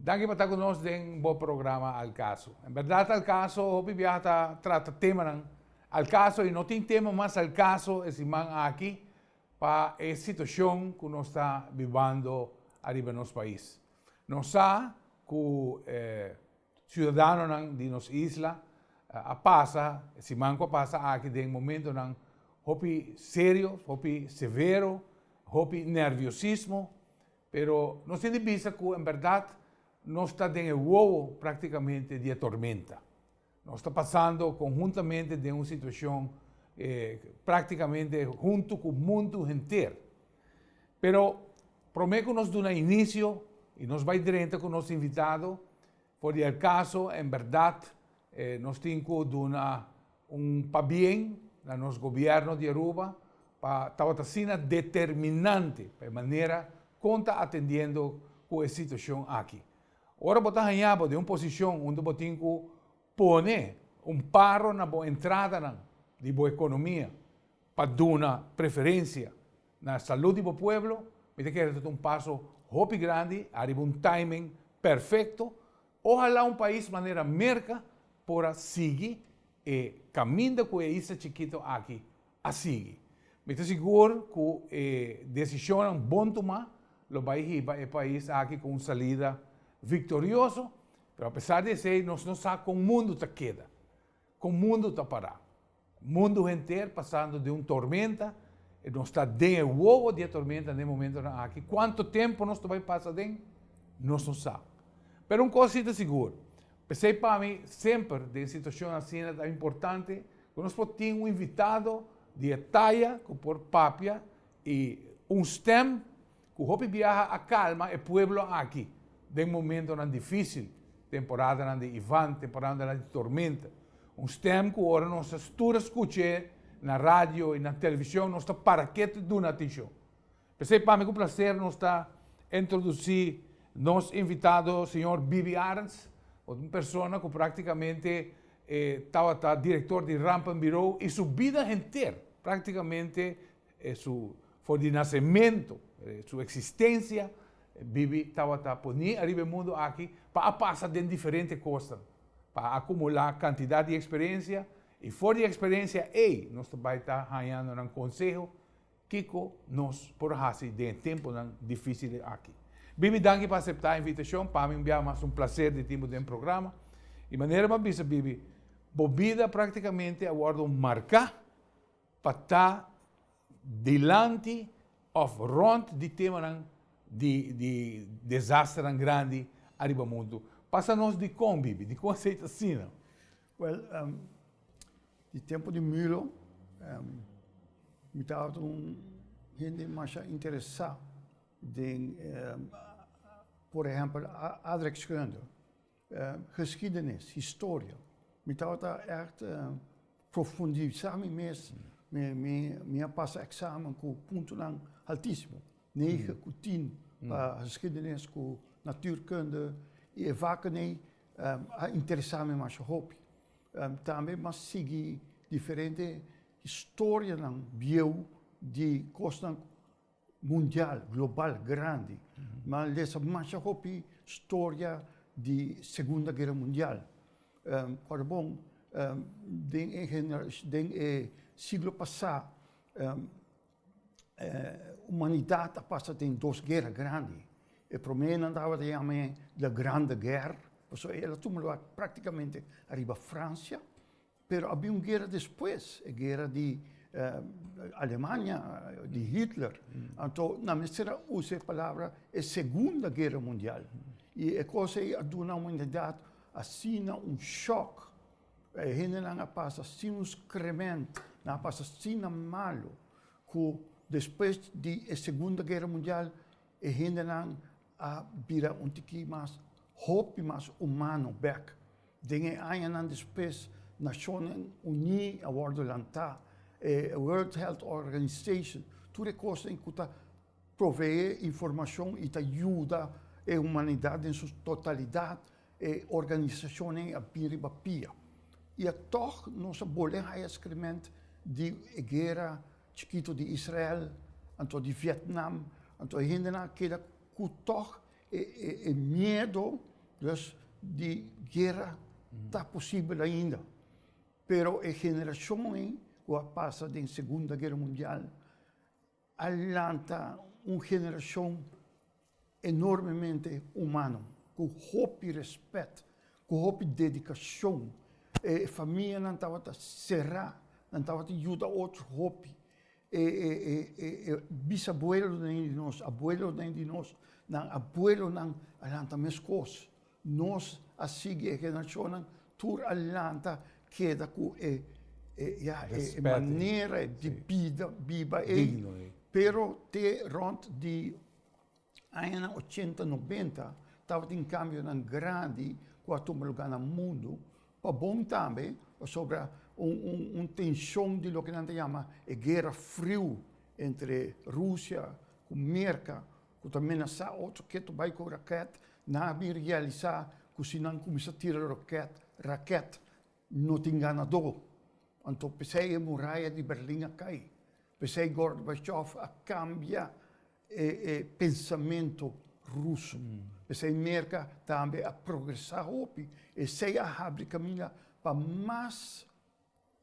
Danke por estar conosco em bom programa Al Caso. Em verdade, Al Caso, hoje viaja trata tema Al Caso e não tem tema mais Al Caso esse man aqui para a situação que nós está vivendo arriba no nosso país. Nós sabemos que cidadãos de nossa isla esse man que passa aqui de momento hopi sério, hopi severo, hopi nerviosismo, pero nós temos vista que em verdade nós está em o praticamente de tormenta. Nós está passando conjuntamente de uma situação praticamente junto com o mundo inteiro. Pero prometo que nós damos início e nós vai direto com o nosso invitado, por o caso, em verdade, nós temos que dar para bem no nosso governo de Aruba, para estar determinante, de maneira conta atendendo com a situação aqui. Agora, você está de uma posição onde você tem que pôr paro na boa entrada de boa economia, para dar uma preferência na saúde do povo, você quer ter passo muito grande, arriba timing perfeito. Ojalá país de maneira merca para seguir e caminho com esse chiquito aqui, a seguir. Me estou seguro que a decisão é bom tomar, lo vai ir para o país aqui com uma saída vitorioso, mas apesar de ser, nós não sabemos como o mundo está queda, como o mundo está parado. O mundo inteiro passando de uma tormenta, e nós está dentro do ovo de tormenta no momento aqui. Quanto tempo nós vai passar dentro? Nós não sabemos. Mas uma coisa é segura. Pensei para mim, sempre, de situação assim, é importante, que nós temos um invitado de Italia, que por papia, e um STEM, que hope viaja a calma o povo aqui, de um momento difícil, temporada de Ivan, temporada de tormenta. Um STEM que agora nós estamos escutando na rádio e na televisão, nós estamos para que de uma atenção. Pensei para mim, com prazer, nós está introduzir nosso invitado, o senhor Bibi Arns, uma pessoa que praticamente estava diretor de Rampen Bureau e sua vida inteira, praticamente, foi de nascimento, sua existência, Bibi estava ponindo arriba do mundo aqui para passar de diferentes coisas, para acumular quantidade de experiência e fora de experiência, nós vai estar ganhando um conselho que nós por fazer de tempo difícil aqui. Bibi, danke por aceitar a invitação. Para mim, é mais um prazer de termos um programa. De maneira mais bisa, Bibi, bobida praticamente agora marcar para estar delante of rond de tema de desastre grande arriba mundo. Passa-nos de como, Bibi, de como aceita assim, não? Well, de tempo de Milo, me estava gente mais interessado em, por exemplo, aardrijkskunde, geschiedenis, historie. Me estava echt profundizar mesmo, me passa examen com ponto altíssimo, 9 com 10 para geschiedenis, com natuurkunde, e vaak interessar-me mais hobby. Também mas seguir diferente história bio de costa mundial, global, grande. Mas essa mais hobby história de Segunda Guerra Mundial. Para bom, den século passado, a humanidade passa em 2 guerras grandes. E para mim andava de chamar da Grande Guerra. Ela tomou praticamente arriba a França, mas havia uma guerra depois, a guerra de Alemanha, de Hitler. Então, na mesma usa a palavra é Segunda Guerra Mundial. E a coisa é a humanidade assim choque. A gente não passa assim excremento, não passa assim malo, que depois da Segunda Guerra Mundial, a gente não vira mais hoop mais humano back. Dingen aan depois Nações Unidas a worden lantar, a World Health Organization, tudo coisa em que provee informação e ajuda a humanidade em sua totalidade, a organização a piribapia. E toch nós bolemos a escremento de guerra chiquito de Israel, anto de Vietnam, anto a gente não queda que toch medo Dus die guerra está possível ainda. Pero a geração que passa da Segunda Guerra Mundial alanta uma geração enormemente humana, com hope respeito, com hope dedicação. A família não estava a serrar, não estava a ajudar outro hope. Bisabuelo de nós, abuelo de nós, não abuelo não alanta mais coisas. Nós, assim, a geração tur alanta queda com a maneira de vida, viva. Pero te rond de anos 80, 90, estava em cambio grande quanto lugar no mundo, para bom também, sobre tensão de lo que a gente chama a guerra frio entre Rússia e América, que também essa outro que tu vai com raquete, não vai realizar que se não começa a tirar raquete, não tem ganador. Então, pensei a muralha de Berlim a cair. Pensei Gorbachev a cambiar o pensamento russo. Pensei América também a progressar hopi. E sei a abrir caminho para mais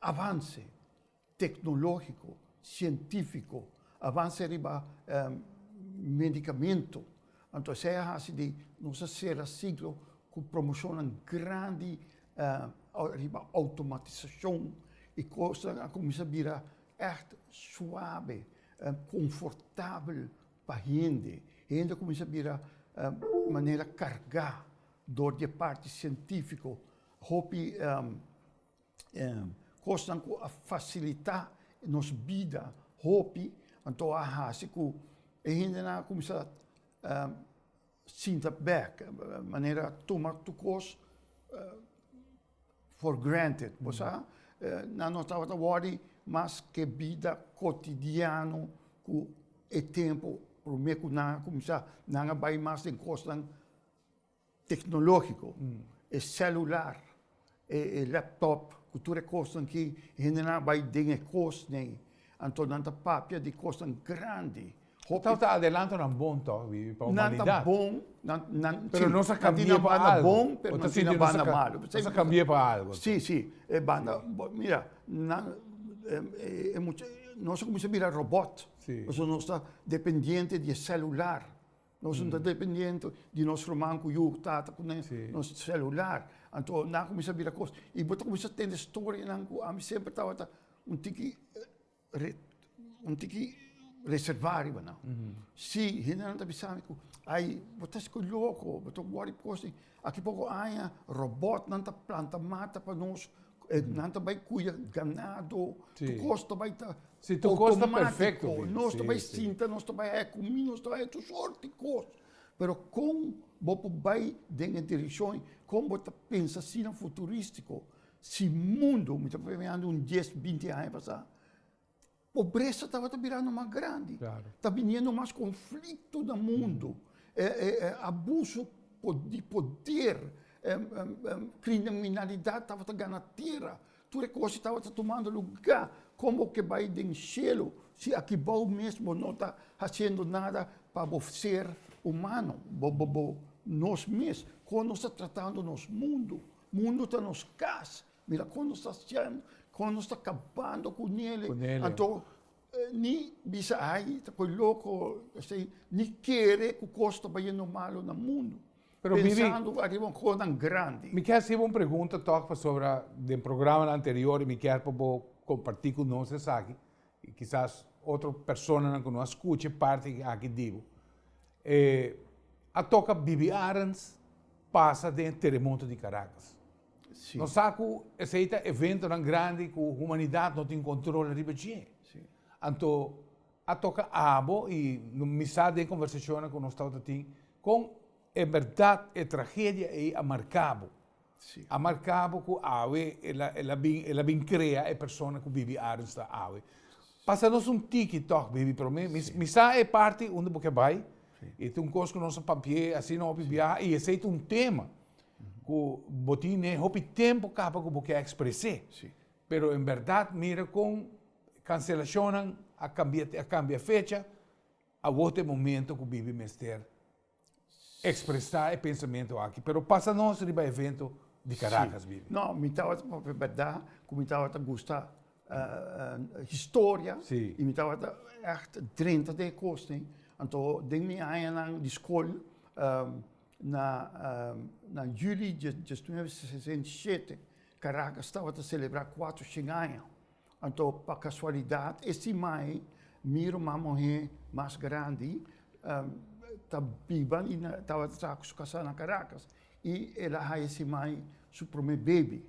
avanço tecnológico, científico, avanço riba medicamento. Então, sei a de nossa serra siglo com promoção grande riba automatização e coisa a começar a virar echt suave, confortável para a gente. A gente começa a virar maneira carregar door de parte científica, hopi coisa a facilitar nos vida, hopi, então a gente não começa a sinta back, maneira tomar tu coisa for granted, não estava a worry, mas que vida cotidiana, com o tempo, por mim que não começar, não vai mais em coisa tecnológico, é celular, é laptop, cultura coisa que ainda não vai ter coisa nem, então não está papia de coisa grande. Então está adelantando um bom toque para a humanidade. Não está bom, não. Pero não se cambia para algo. Bom, pero não tem banda malo. Não se cambia para algo. Sim, sim, é banda. Mira, nós começamos a virar robot. Nós não está dependente de celular. Nós não está dependente de nosso irmão que eu tata com nosso celular. Então, não começa a virar coisa. E você começa a ter história, a mim sempre estava um tiki reservar, não. Se a gente não está pensando, aí, você está louco, você está coisa. Aqui pouco há robot, não está planta mata para nós, não está vai cuidar ganado, tu costa vai estar se tu costa perfeito, nós vai sinta, nós vai comer, nós vai tu sorte coisa. Pero com você vai dentro da direção, como você pensa assim no futurístico, se mundo, me está vendo 10, 20 anos passar. Pobreza estava virando mais grande, está vindo mais conflito no mundo, abuso de poder, criminalidade estava ganhando terra, tudo coisa estava tomando lugar, como que vai do cielo, se aqui bom mesmo não está fazendo nada para ser humano, nós mesmos, quando está tratando nos mundo está nos casa, mira quando está sendo, quando está acabando com ele, então ni bisa aí, tá louco, assim, ni querer que o custo vai indo malo no mundo. Pero pensando arriba coisa grande. Me quer fazer uma pergunta sobre o programa anterior e me quer compartir com nós aqui, e quizás outra pessoa que não escute parte aqui digo. A toca Bibi Arens passa dentro do terremoto de Caracas. Sim. Nós sabemos que esse evento tão grande que a humanidade não tem controle de riba. Então, a toca abo e me sabe de conversação com nós estamos tendo com a verdade, a tragédia e a marcabo. A marcabo que ave ela bem cria a pessoa que vive Arens da ave. Passa-nos TikTok, baby, para mim. Me sabe é parte onde você vai. E tem coisa que nós papel assim não viajar e esse é tema que botin é hopi tempo capa que você expressar. Pero em verdade mira com cancelação cambia fecha a outro momento que vive mester expressar o pensamento aqui. Pero passa nós riba evento de Caracas, Sim. Bibi. Não, me estava a verdade, como me estava a gostar história, Sim. e me estava echt drinken de kosten. Então, denk me aan de school na juli de 1967, Caracas estava a celebrar 400 anos. Então, por casualidade, esse mai, miro uma mulher mais grande, estava casada na Caracas, e ela ha esse mai seu primeiro bebê.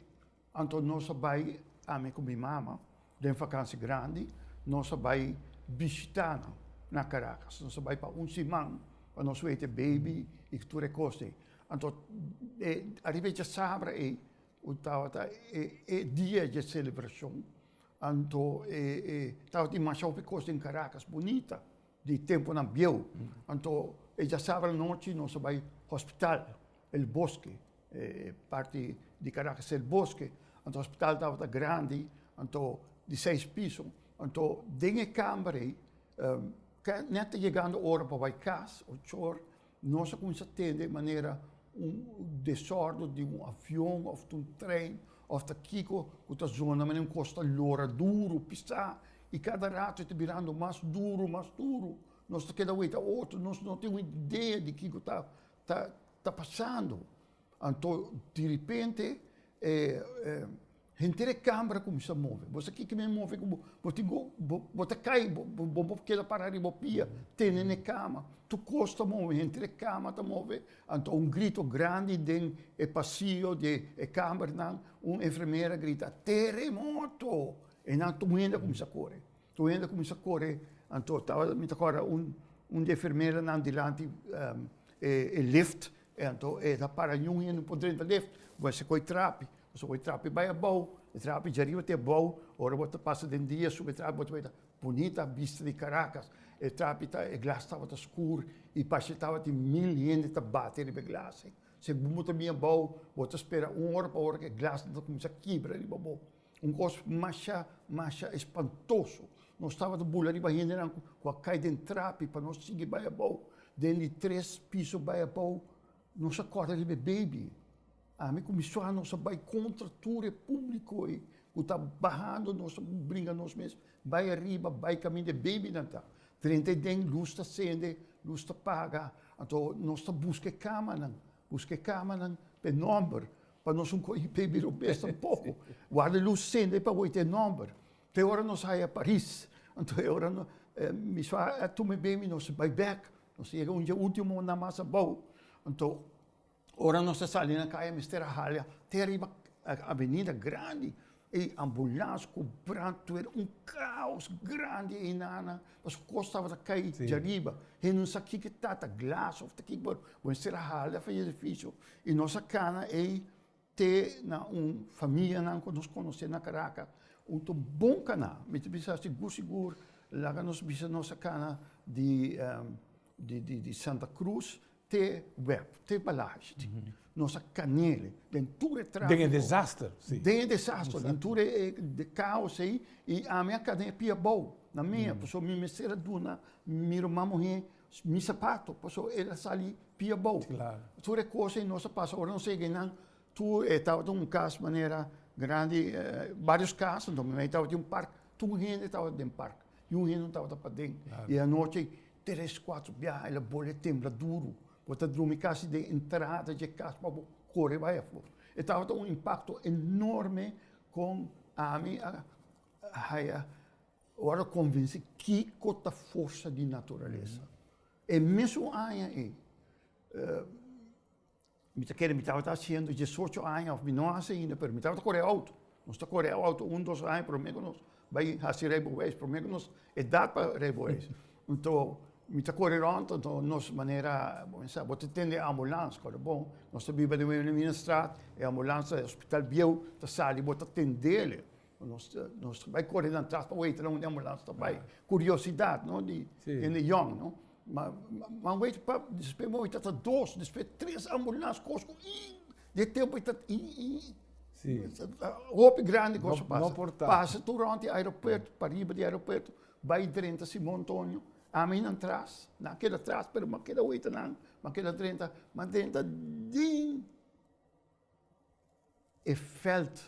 Então, nós vai a mim com minha mama, de vakantie grande, nós vai visitar na Caracas. Nós vai para semana, para nós ver o baby e tudo é coste. Então, arriba de sábado é dia de celebração. Então, estava de marcha op coste em Caracas, bonita, de tempo na Biel. Então, já sábado à noite, nós vai ao hospital, El Bosque, parte de Caracas, El Bosque. Então, o hospital estava grande, então, de 6 pisos. Então, dentro da câmara, net chegando a hora para ir casa, 8 horas, nós começamos a ter de maneira desordem de avião, ou de trem, ou de Kiko, outra zona, mas não custa lora, duro, pisar, e cada rato está virando mais duro, mais duro. Nós cada vez outro, nós não temos ideia de que está passando. Então, de repente, gente de câmara começa a mover. Você que me move, você cai, você quer parar de bopia, tem na cama. Tu costa mover, gente de cama está mover. Então, grito grande dentro do passeio de câmara, uma enfermeira grita, terremoto! E não, tu ainda começa a correr. Tu ainda começa a correr. Então, estava agora uma enfermeira na diante, lift, então, ela para um e não pode entrar no lift, você coi trape. So o trape vai a bom, o trape de arriba até bom, ora você passa de dia, sube o trape, você vai bonita a vista de Caracas, o trape o glas estava escuro, e passa estava de 1000 gente a bater no glas. Se você também bom, você espera 1 hora para hora que o glas começa a quebrar, coisa mais espantoso. Nós estávamos de bola arriba, gente com a cai de trape, para nós seguir vai a bom, dentro de 3 pisos vai a bom, nós acorda de baby. A mim começou a nossa vai contra tudo público e o tá barrando nós brinca nós mesmos vai arriba vai caminho de baby não tá 30 den luz está acende luz está paga então nós tá busca cama pe número para nós baby o besta um pouco guarda luz acende para o ter número te hora nós sai a Paris então hora me só tu me baby nós vai back nós chega dia último na massa bom então ora nós saímos na caia Mister Halha, tem arriba a avenida grande, e ambulância cobrando, era caos grande e nana, mas costava de cair de arriba, e não sabia que tata glass, ou aqui por Mister Halha, foi difícil, e nossa cana é ter na família que nós conhecemos na Caracas, bom cana, me precisa seguro, lá nós precisa nossa cana de Santa Cruz, te web, te balagem, nossa canela, dentro de tráfico. Tem desastre, sim. Tem desastre, dentro de caos aí, e a minha cadeia pia boa, na minha, porque minha mesera duna, miro uma mulher, meu sapato, porque ela sali pia boa. Claro. Tudo é coisa, nossa passa, agora não sei que não, tu estava em caso de maneira grande, vários casos, então, eu estava em parque, tu gente estava em parque, e um gente não estava para dentro, e à noite, 3, 4 viagens, ela bolha tembla duro. Você dorme quase de entrada de casa para correr vai fora. Estava um impacto enorme com a minha agora convence que a força de natureza. E mesmo aí, me estava fazendo 18 anos, não ainda, mas me estava correndo alto. Nós está correndo alto 1, 2 anos, por menos vai fazer reboés, por menos idade para reboés. Então me está correndo, então, nossa maneira, você tem ambulância, cara, bom, nós vivemos na minha estrada, a ambulância, hospital Biel, está sali, você atender, nós vai correndo atrás para o outro, não ambulância, também, curiosidade, não, de young, não, mas wait, depois eu está 2, depois 3 ambulâncias, coisas, de tempo está, roupa grande, coisa passa, passa durante o aeroporto, para riba do aeroporto, vai 30 Simão Antônio, amin atrás, naquele atrás, pero maquela 8 não, maquela 30, mas 30 din e felt,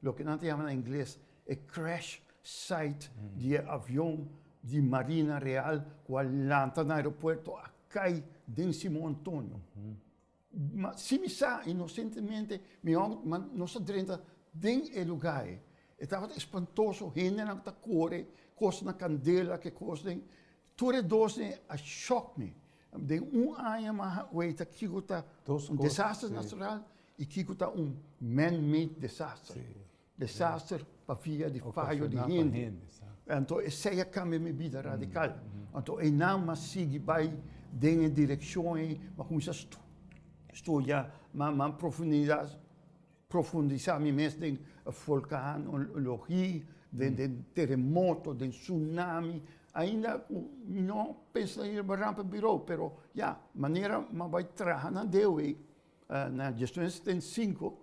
lo que nós chamamos em inglês, e crash site de avião de Marina Real, qual lanta no aeroporto, a cai de Simão Antônio. Mas se me sa, inocentemente, nossa 30 den e lugar. Estava espantoso, gente na cor, coisa na candela, que coisa. Tudo doce a choque me. De ano mais oito que está desastre natural e que está man-made desastre. Desastre para via de falho de gente. Então, essa é a cambio minha vida radical. Então, eu não mais sigo vai em direção, mas começa a estudar, mas profundizar mesmo em vulcanologia, de terremoto, de tsunami. Ainda não penso em rampa bureau, pero já, maneira mas vai trabalhar na DOE, na gestão 75,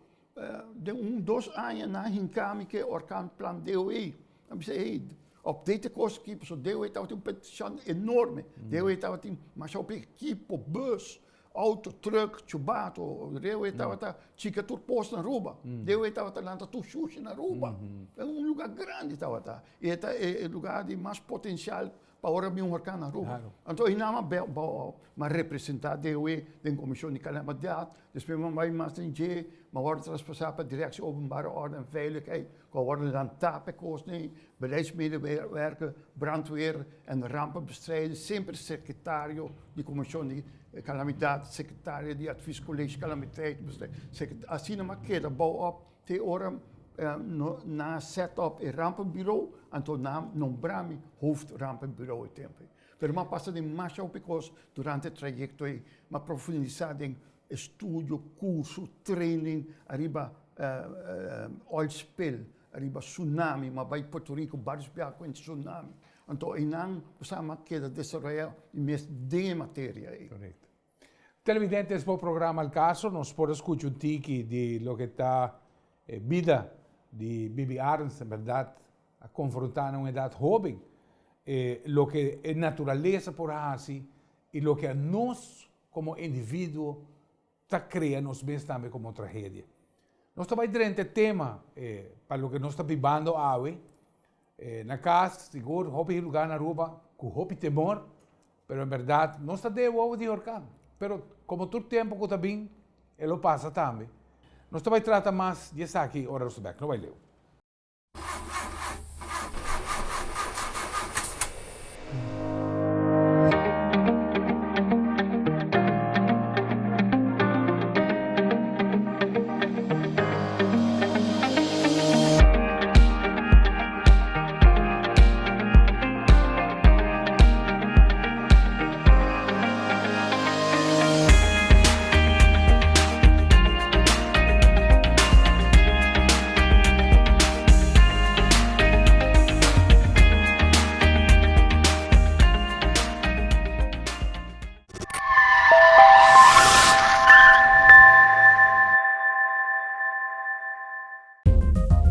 de 2 anos na hinkami que orkan plan DOE. Eu sei, op deze kost keep so DOE estava uma petição enorme. DOE estava mas op equipo, bus, auto, truck, chubato, DOE estava chica tur posto na Aruba. DOE estava lanta tu sushi na Aruba. É lugar grande estava. E é lugar de mais potencial para ora um orkan na Aruba. Então, e não mas representar DOE da comissão de calamidade, depois vai mais em G, mas ora transpassar para a direção openbare orde en veiligheid, kan worden dan tapenkosten, beleidsmedewerker, brandweer en rampenbestrijding, sempre secretario de comissão de calamidade, secretário de adviescollege calamiteitsbestrijding. Assim maar keer dat bouw op, te ora na set-up een rampenbureau, en toen nombrar hoofdrampenbureau in tempo. Pero ma passa de mais opicos durante o trajecto e ma profundizar em estudo, curso, training, arriba oil spill, arriba tsunami, ma vai Porto Rico vários biacos com tsunami. Então, e não precisamos que desenvolver mais de matéria. Correcto. Televidentes, por programa El Caso, nos puede escuchar un tiki de lo que está vida de Bibi Arns, en verdad, a confrontar una edad joven. Lo que es naturaleza por así y lo que a nos como individuo está crea nos ves también como tragedia. Nós estamos durante tema para lo que nós estamos vivendo hoje. Na casa, seguro, hopi lugar na Aruba, com hopi temor, pero en verdad nós estamos de ovo de orcán. Pero como todo tempo que está bem, ele passa também. Nós estamos tratando mais de aqui, ora o back, não vai ler.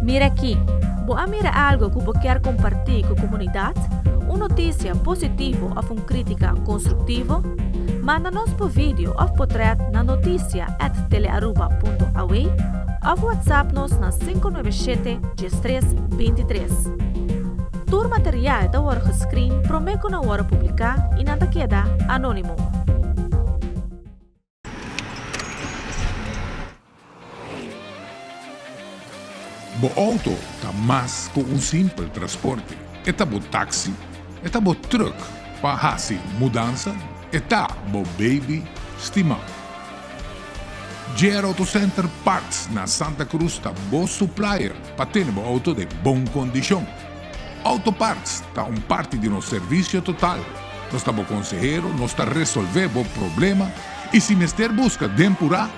Mira aqui, boa mira algo que você quer compartilhar com a comunidade? Uma notícia positiva ou uma crítica construtiva? Manda-nos por vídeo ou portrait na noticia@telearuba.aw ou WhatsApp-nos na 597-1323. Todo material da hora gescreen promete na hora publicar e nada queda anônimo. Bo auto está mais que um simples transporte. Está bo táxi, está bo truck, para fazer mudança, está bo baby estimado. GR Auto Center Parts na Santa Cruz está bo supplier para ter bo auto de boa condição. Auto Parts está parte de nosso serviço total. Nós está bo consejero, nós está resolver bo problema e se mister busca dempurar,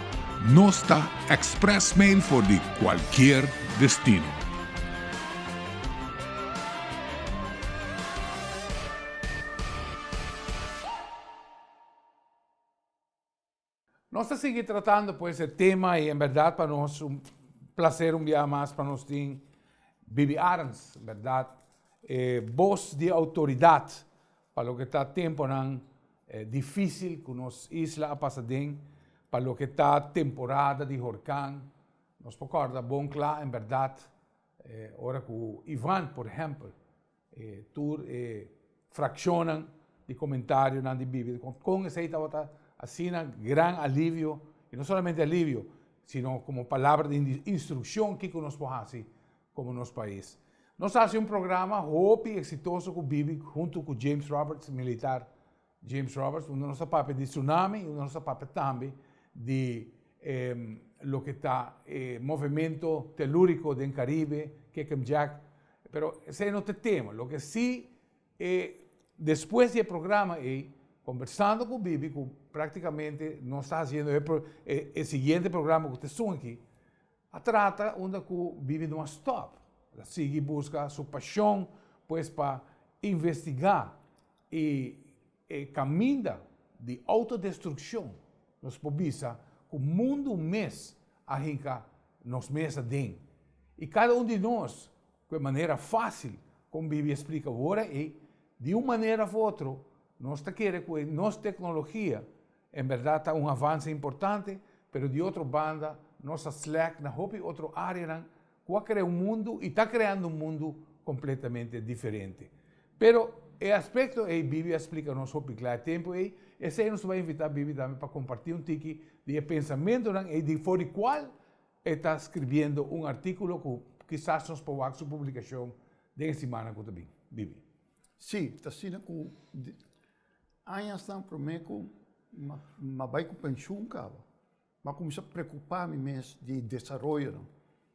nós está express mail for de qualquer destino. Nós estamos seguir tratando pues el tema y en verdad para nos un placer un día más para nos Bibi Arns, en verdad, voz de autoridad para lo que está tempo difícil que nos isla a Pasadena, para lo que está temporada de huracán. Nos recorda bom claro, em verdade, ora que o Ivan, por exemplo, tur fraccionam de comentário na de Bíblia. Com esse aí estava assim, gran alívio, e não somente alívio, sino como palavra de instrução que nós podemos fazer como nosso país. Nós fazemos programa hope exitoso com o Bibi, junto com James Roberts, militar James Roberts, um nosso papel de tsunami, um nosso papel também de lo que está movimento telúrico do Caribe, que é Jack. Pero esse não é tema. Lo que sim, depois do programa, conversando com o Bibi, que praticamente nós está fazendo o seguinte programa que vocês estão aqui, trata onde o Bibi não stop. Ela sigue busca sua paixão, pois para investigar e caminho de autodestruição, nos pobisa que o mundo mês a gente nos mesa tem. E cada um de nós, de maneira fácil, como Bibi explica agora, de uma maneira ou outra, nós queremos que nossa tecnologia, em verdade, está avanço importante, mas de outra banda, nossa Slack, na outra área, vai criar mundo e está criando mundo completamente diferente. Pero o aspecto, Bibi explica nos claro tempo, esse nos vai invitar Bibi também para compartilhar tique de pensamento e de fora qual está escrevendo artículo que quizás nos pode sua publicação de semana que também, Bibi. Sim, está sendo que anos estão prometo, mas vai com pensão, cara. Mas começa a preocupar-me mesmo de desenvolvimento.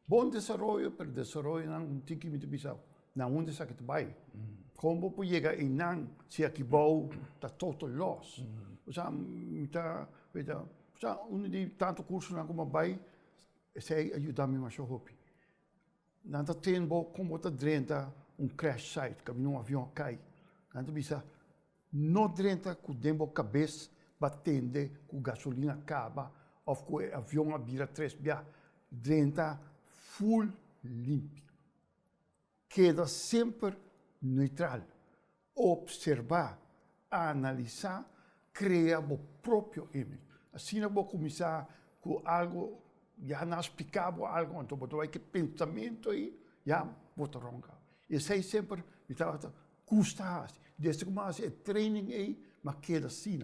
Bom desenvolvimento, mas desenvolvimento não tem que me dizer, não onde está que vai. Como pode chegar em não, se aqui bom, está total loss. Ou seja, de tanto curso não como vai, sei ajudar-me mais hope. Não tem bom como está drenta crash site, que um avião cai. Não bisa não drenta com o cabeça batendo, com gasolina acaba, ou com o avião vira 3 via, drenta full limpo. Queda sempre neutral. Observar, analisar, criar o próprio image. Assim eu vou começar com algo, já não explicava algo, então vou ter que pensamento aí, já vou te roncar. E sei sempre, custa, desde que mais é training aí, mas queda assim,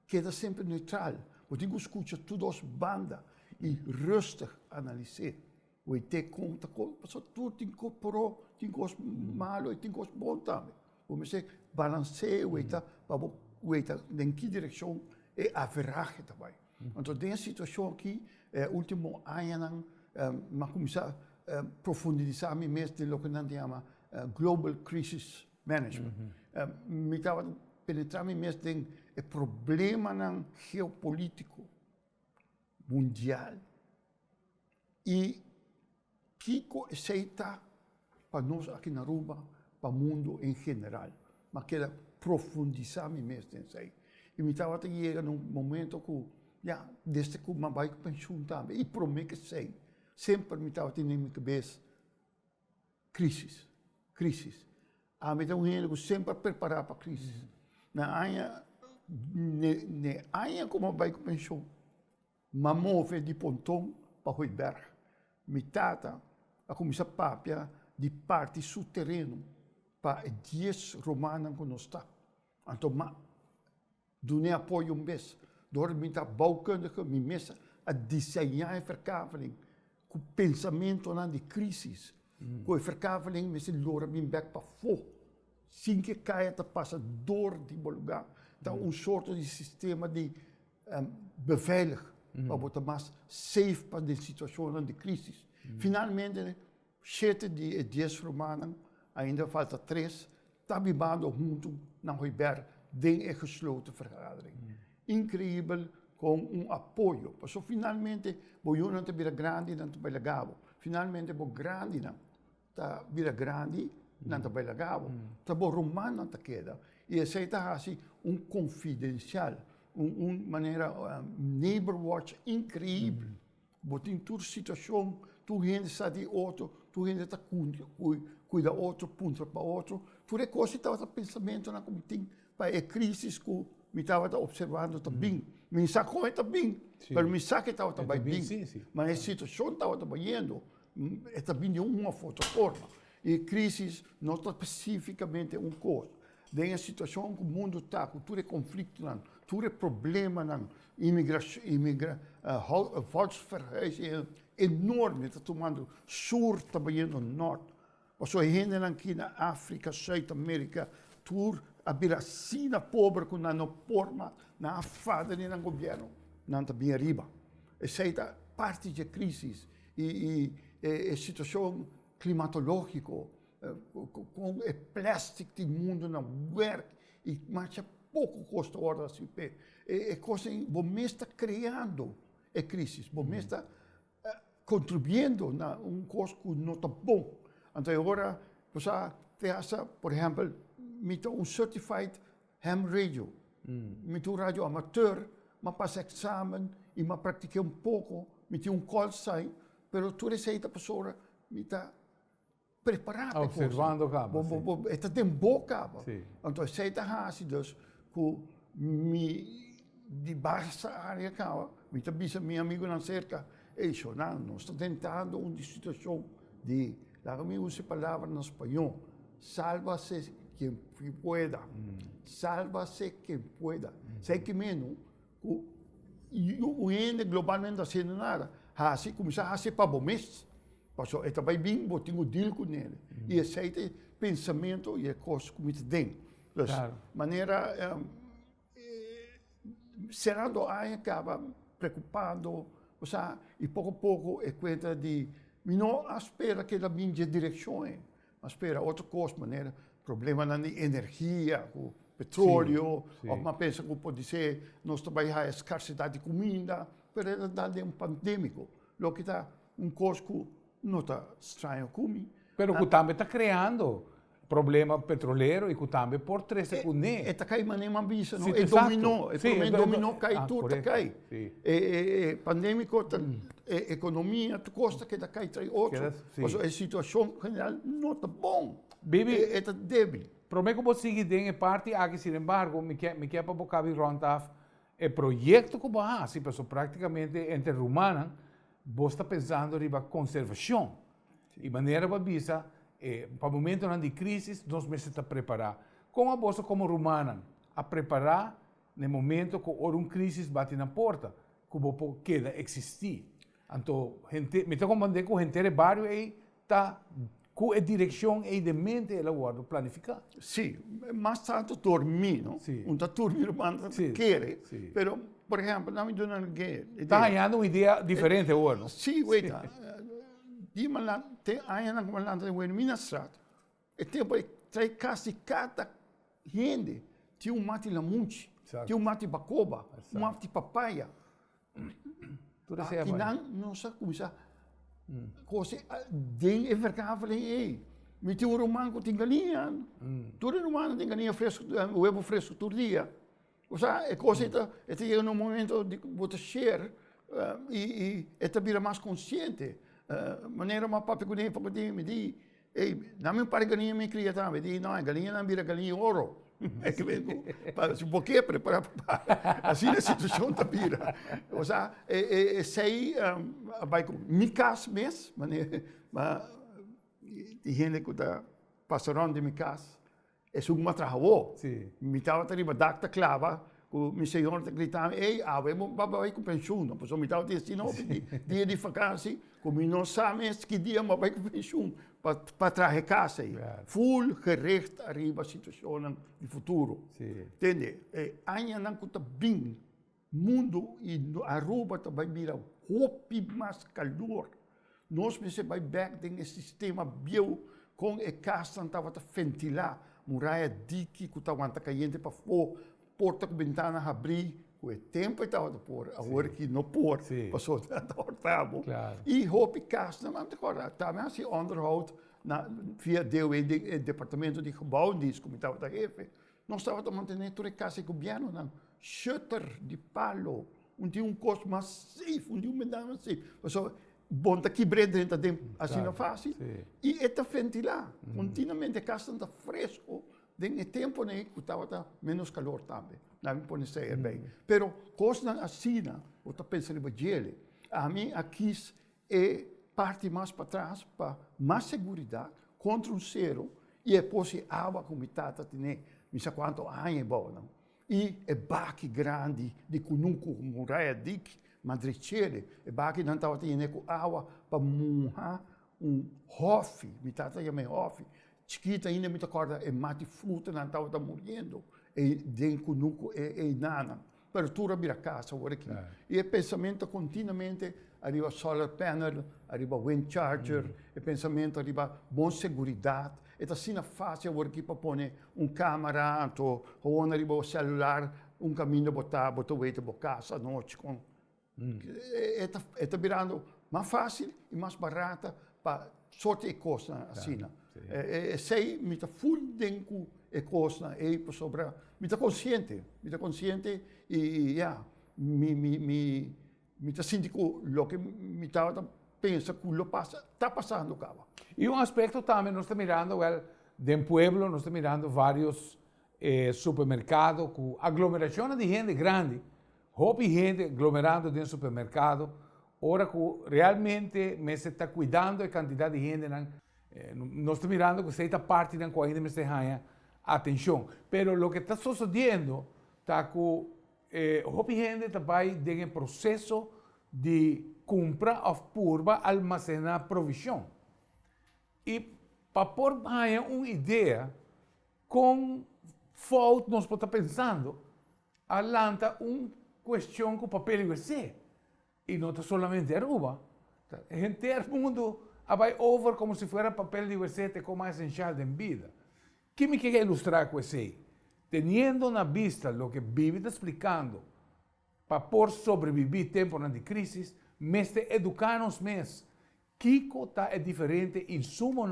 queda sempre neutral. Eu tenho que escutar todas as bandas e rustig analisar. Eu tenho conta, porque tudo tem que incorporar, tem coisas malas e tem coisas boas também. Eu sei, balancear, eu em que direção é a verragem também. Então, nessa situação aqui, último ano, mas começar a profundizar mesmo no que nós chamamos Global Crisis Management. Me estava penetrar mesmo no problema geopolítico mundial e que aceita para nós aqui na Aruba, para o mundo em geral. Mas quero profundizar mesmo nisso aí. E me estava chegando num momento que, desde que eu vai pensar também, e prometo que sei, sempre me estava tendo na minha cabeça crises. A mim tem sempre preparar para a crise. Na área, como vai pensar, mas move de pontão para o Roiberg. Me tata a começar a papia de parte subterrâneo para 10 romanos que nós está. Então, doe apoio vez. Door me está bouwkundige, me mesa a desenhar a verkaveling, com pensamento de crise. Com a verkaveling, me se lora me back para fora. Sim que caia te passa door die lugar. Então, soort de sistema de beveilig, para botar mais safe para de situação de crise. Finalmente, 7 de 10 romanos, ainda falta 3, está bebendo junto na Roiberg, de gesloten vergadering. Incrível com apoio. Porque finalmente, eu não te grande, não te gabo. Finalmente, eu grande, não te grande, não te gabo. Então, romano não te queda. E essa é assim, confidencial, maneira neighbor watch incrível. Porque em toda situação, tu gente está de outro, tu gente está cuida outro ponto para outro. Por isso, está o pensamento na como tem para a crise que me estava observando também. Me sacou também, mas me saque estava também bem. Mas a situação estava trabalhando, também de uma outra forma. E a crise não está especificamente um coisa. Tem a situação que o mundo está, com todo conflito, todo problema, imigração, volksverhuizing enorme, está tomando sur também no norte. Mas a gente aqui na África, Zuid-América, tur a biracina pobre com não forma na afada nem no governo, não também arriba. Essa é parte da crise e a situação climatológica, com o plástico do mundo na guerra e marcha pouco custa hora assim pé. É coisa que você está criando a crise, você está contribuindo na coisa que não está bom. Então agora você faz, por exemplo, met certified ham radio, met radio amateur, mas passa examen e mas pratica pouco, met call sign, pero toda essa pessoa está preparada. Observando o cabo. Está tem boa cabo. Então essa assim dus que de baixa área cabo, me está meu amigo na cerca, isso não está tentando uma situação de, lá me usa a palavra em espanhol, salva-se quem pueda. Sálvase quem pueda. Sei que menos, o ende globalmente não fazendo nada. Assim, começar a fazer para o mês. Passou, é também bem, eu tenho deal com ele. E esse é pensamento e a coisa que me tem. Então, maneira, serando aí, acaba preocupado, e pouco a pouco é conta de, não espera que ela venha de direção, espera outra coisa, maneira, problema na energia, o petróleo, ou uma pensa que pode ser, nós também há escassidade de comida, mas é dado um pandêmico, o que está coisa que não está estranho comigo. Mas que também está criando problema petroleiro e que também por 3 segundos. Está caindo uma visa, não? É dominó, é dominó, cai tudo, cai. É pandêmico, é economia, tu gosta que está cai trai outro. Mas a situação general não está bom. Bibi, está débil. Prometo que você siga parte aqui, sin embargo, me quer para bocar de rontaf, o projeto que vai assim, pessoal, praticamente entre rumana, você está pensando em conservação. E maneira para visa, para o momento de crise, nós precisamos preparar. Com a bolsa como rumana, a preparar no momento que uma crise bate na porta, que você queda existir. Então, me estou comandando com gente de bairro e está com a direção e de mente ela guarda planificar. Sim, mas tanto dormir, não? Está dormir, mas quer. Pero, por exemplo, não me dá ninguém. Está ganhando uma ideia diferente agora, não? Sim, uita. Die man tem aí na comandante de Minas Gerais. E tem trai quase cada gente tinha mate lamunchi, tinha mate bacoba, mate papaya. Tudo isso aqui não sabe como já. Coisa den é verkável aí. Me tinha romano que tem galinha. Todo romano tem galinha fresco, ovo fresco todo dia. Ou seja, é coisa é no momento de você share e é também mais consciente. Maneira uma papi com ele para poder me dizer, não me pare galinha me cria também, me diz não, galinha não vira galinha ouro. É que vem para se porque preparar assim a situação tá vira. Ou seja, sei vai com micas mês, mas de gente que tá passando de micas é uma trabalho. Sim. Me tava arriba dacta clava, o meu senhor tá gritando, vamos vai com pensão, não, pois me tava dizendo, dia de vacância, como não sabe que dia mas vai com pensão. Para trazer casa aí. Full gerecht arriba a situação de futuro. Entende? Ainda não está bem. Mundo e Aruba também vira roupa mais calor. Nós precisamos back em sistema bio com a casa não estava ventilar. Muralha dique que estava caindo para fora, porta com ventana abrir. O tempo estava a pôr, agora que não pôr, passou a hortável. E roupa casa, não agora, também assim, onderhoud, via o departamento de gebouw, die como estava da jefe, nós estávamos a manter toda a casa de governo, shutter de palo, onde custo massivo, onde medida massivo. Passou, bom, daqui brede dentro assim não fácil. E está ventilar, continuamente a casa está fresco, Den tempo né, que estava menos calor também. Não pode ser bem. Pero coisa assim, eu estou pensando em gelo. A mim aqui é parte mais para trás para mais segurança contra um zero e depois a água como está tem, não sei quanto anos bom, não. E é baque grande de kununku muralha dik madrichere, é baque não estava tendo com água para mojar hofe, me trata de hofe. Chiquita ainda me acorda é mate fruta não estava morrendo e den kunuku e nana. Apertura vira casa agora aqui. E é pensamento continuamente arriba solar panel, arriba wind charger, e pensamento arriba boa segurança. É assim fácil agora aqui para pôr câmera, ou arriba o celular, caminho botar o weite para casa à noite com. Está virando mais fácil e mais barata para sorte de coisa assim. Sei, me está full dentro de coisa e para sobrar, me está consciente e me está sentindo o que me está pensando que está passando cara. E um aspecto também, nós estamos mirando, de pueblo, nós estamos mirando vários supermercados com aglomerações de gente grande, hobby gente aglomerando dentro do supermercado, ora que realmente me se está cuidando da quantidade de gente, nós estamos mirando que esta parte não ainda me se ganha atenção. Pero o que está sucedendo está que hobby gente também tem um processo de compra ou curva almacenar provisão. E para pôr uma ideia, com falta nós podemos estar pensando, alanta questão com o papel IWC. E não está somente Aruba. Em todo o mundo vai over como se fosse papel IWC como mais essencial da vida. O que me quer ilustrar com isso aí? Teniendo na vista o que Bibi está explicando, para por sobreviver tempo de crise, mas educar-nos mais. Kiko é diferente, insumo,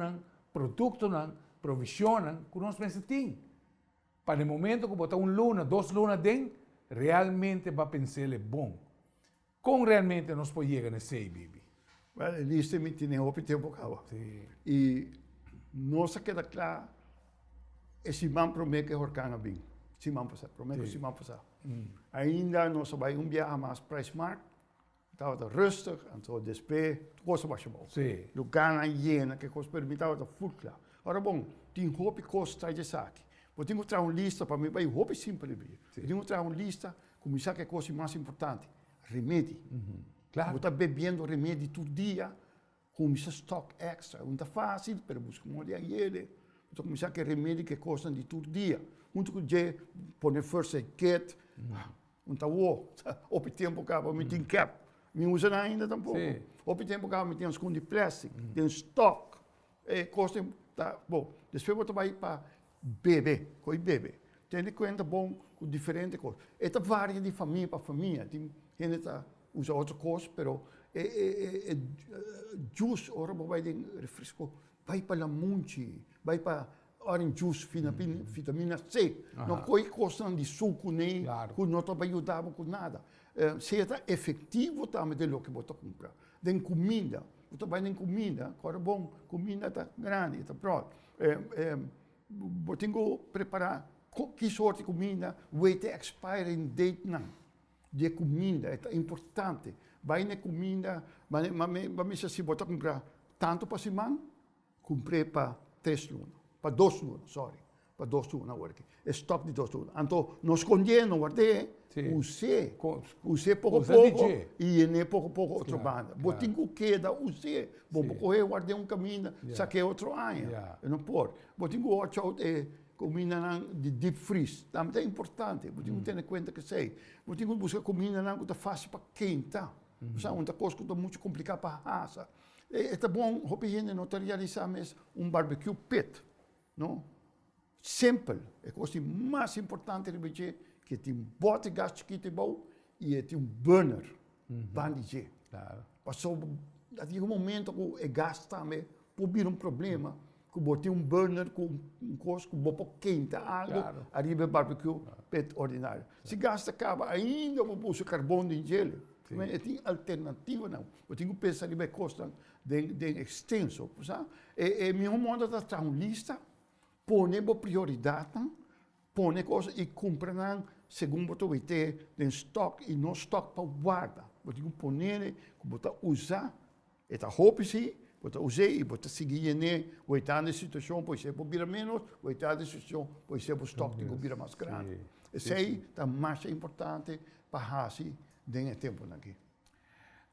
produto, provisão, que nós temos. Para o momento que botar luna, 2 lunas dentro, realmente vai pensar bom. Como realmente nós podemos chegar nesse Bibi? Well, lista me tem o tempo acaba. E nossa queda claro, esse man promete que orcana bem. Se man passar, promete que se man passar. Ainda nós vai viajar mais para Smart, estava rustig, então despe, coisa baixa bom. Lugar na hiena que coisa permitava da full claro. Ora bom, tem roupa coisa traz de saque. Eu tenho que trazer uma lista para mim, vai roupa simples. Eu tenho que trazer uma lista, como isso é coisa mais importante, remédio. Claro. Eu estou bebendo remédio todo dia, com esse estoque extra. Não está fácil, mas busco uma olhada ele. Então, começar que remédio que custam de todo dia. Muito que je põe first aid kit, não está bom. O tempo acaba, me tem cap. Me usa ainda tampouco. O tempo acaba, me tem uns de plástico, tem estoque. Custa, tá bom. Depois eu vai para beber, coi bebe. Tem conta bom com diferentes coisas. Esta varia de família para família. Tem gente que usa outra coisa, mas juice, ora vai de refresco, vai para lamunchi, vai para orange juice, vitamina C. Não coi coisa de suco nem, que não vai ajudar com nada. Se é efetivo também de lo que você compra. De comida, você vai em comida, agora bom, comida está grande, está pronto. Eu tenho que preparar que sorte de comida, wait expiring date não. De comida, é importante. Vai na comida, mas se você comprar tanto para semana, comprei para 3 lunas, para 2 lunas, sorry, para 2 lunas agora. Estoque de 2 lunas. Então, nós escondemos, guardei, usei pouco a pouco e nem pouco a pouco outra banda. Vou ter que dar, usei, vou correr, guardei caminho, saquei outro ano. Eu não posso. Vou ter que watch out comida de deep freeze, também é importante. Você tem que ter em conta que sei. Você tem que buscar comida que está fácil para quentar. Uma coisa que está muito complicada para a raça. É bom, a gente não realizar mais barbecue pit. Não? Simples. É a coisa mais importante que tem bote de gás chiquito e tem burner. Bandige. Passou, até um momento que o gás também pode vir problema. Que botar burner com coisa que botar quente, algo, arriba barbecue, pet ordinário. Se gasta acaba, ainda vou pôr carbono em gelo. Mas tem alternativa não. Eu tenho que pensar em custo de extenso, sabe? E meu mundo está uma lista pone bo prioridade, pone coisa e compra segundo o que tem em stock e não stock para guarda. Você poner, você usar, é a roupa sim, você usar e você seguir ne, você está na situação, pois você vira menos, você está na situação, pois você o stock de vira mais grande. Isso aí é mais importante para fazer nesse tempo aqui.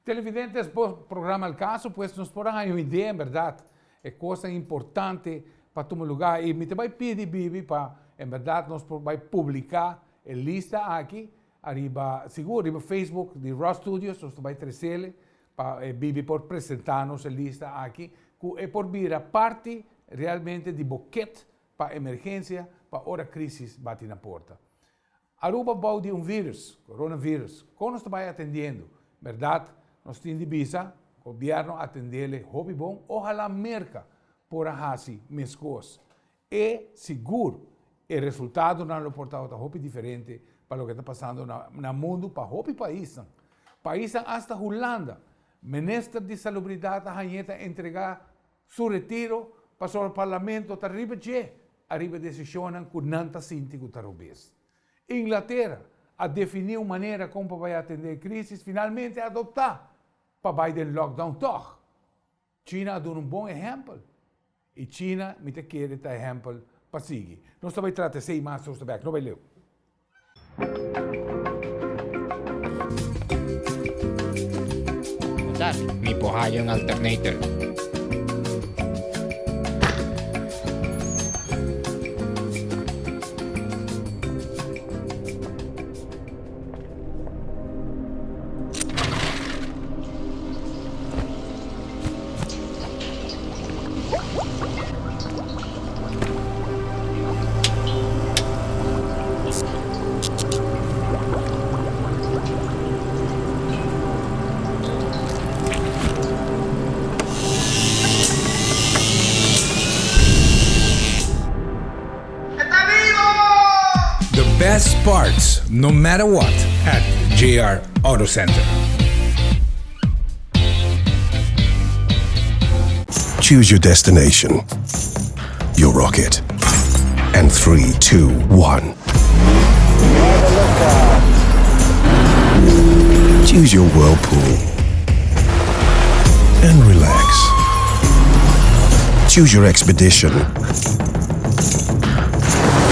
Televidentes, por programa El Caso, pues nos podrán dar una idea, en verdad, es cosa importante para tu lugar. Y me te voy a pedir, Bibi, para, en verdad, nos vai publicar el lista aquí, arriba, seguro, arriba Facebook de Raw Studios, nos vai trazer para Bibi por presentarnos el lista aquí, que por vir a parte realmente de boquete para emergência, para hora crisis bate na porta. Aruba bau de vírus, coronavírus, como nos vai atendendo, verdade? Nós temos visa, o governo atender-lhe hobby bom, ojalá merca por ahasi mescos. É seguro, o resultado não é portado a hobby diferente para o que está passando no mundo, para hobby país. País hasta Holanda, ministro de salubridade a entregar seu retiro para o parlamento, está arriba decisão com nanta síntico tarobês. Inglaterra, a definir uma maneira como vai atender a crise, finalmente adotar para Biden lockdown toch. China dá bom exemplo. E China, me te quer este exemplo para seguir. Nós também tratamos de mais sobre o não vai ler. Mi pohayong alternator. Best parts, no matter what, at JR Auto Center. Choose your destination, your rocket, and 3, 2, 1. Choose your whirlpool and relax. Choose your expedition.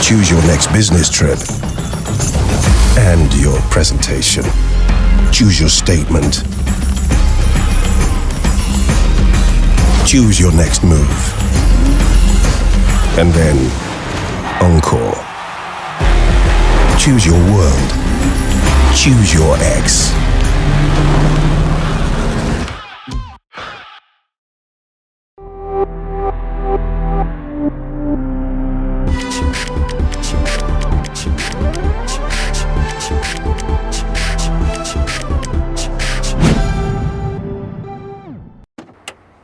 Choose your next business trip and your presentation. Choose your statement. Choose your next move. And then, encore. Choose your world. Choose your ex.